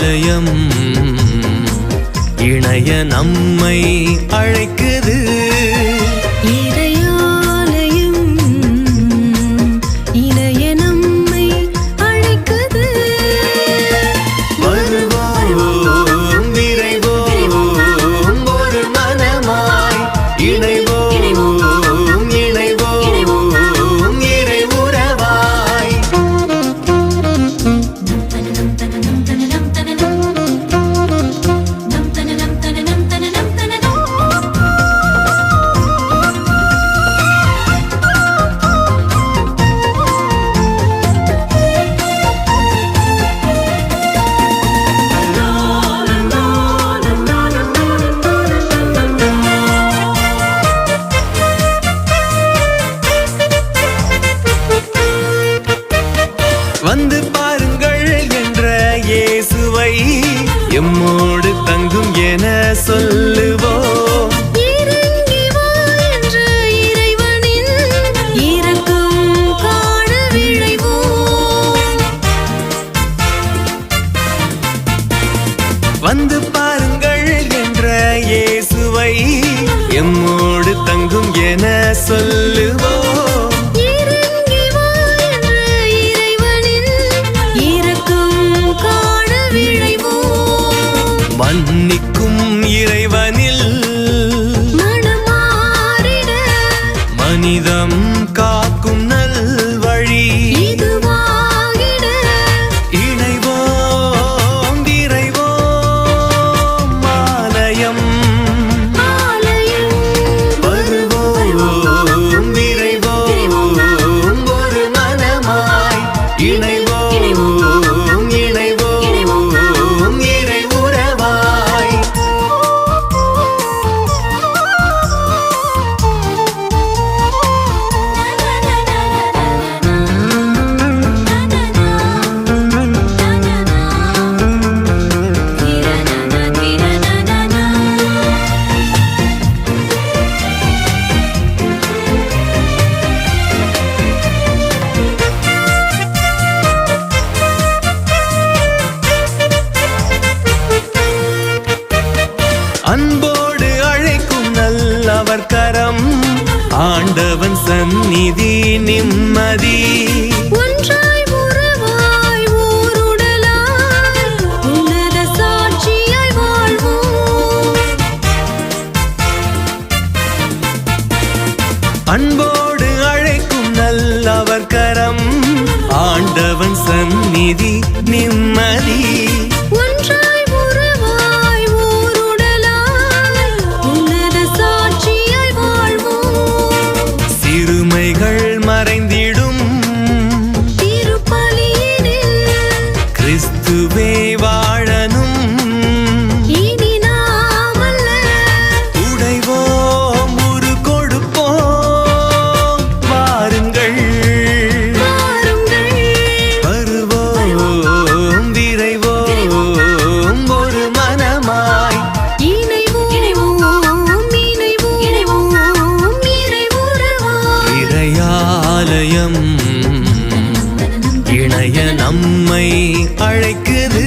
இறையாலயம் இணைய நம்மை அழைக்குது. வந்து பாருங்கள் என்ற இயேசுவை எம்மோடு தங்கும் என சொல்லுவோம். இறங்கி வா என்ற இறைவனின் இரக்கம் காண விழைவோம். வந்து பாருங்கள் என்ற இயேசுவை எம்மோடு தங்கும் என சொல்லுவோம். மன்னிக்கும் இறைவனில் மனமாறிட மனிதம் காக்கும் நல் வழி இதுவாகிட இணைவோம் விரைவோம் ஆலயம் வருவோம் விரைவோம் ஒரு மனமாய் இணைவோம் அன்போடு அழைக்கும் நல்லவர் கரம் ஆண்டவன் சந்நிதி நிம்மதி. ஒன்றாய் உறவாய் ஊருடலாய் உன்னத சாட்சியாய் வாழ்வோம். அன்போடு அழைக்கும் நல்லவர் கரம் ஆண்டவன் சந்நிதி நிம்மதி. மறைந்திடும் திருப்பலியினில் கிறிஸ்துவே வாழனும். இனி நாமல்ல உடைவோம் உரு கொடுப்போம். வாருங்கள் வருவோம் விரைவோம் ஒரு மனமாய் இறையாலயம் இணைய நம்மை அழைக்குது.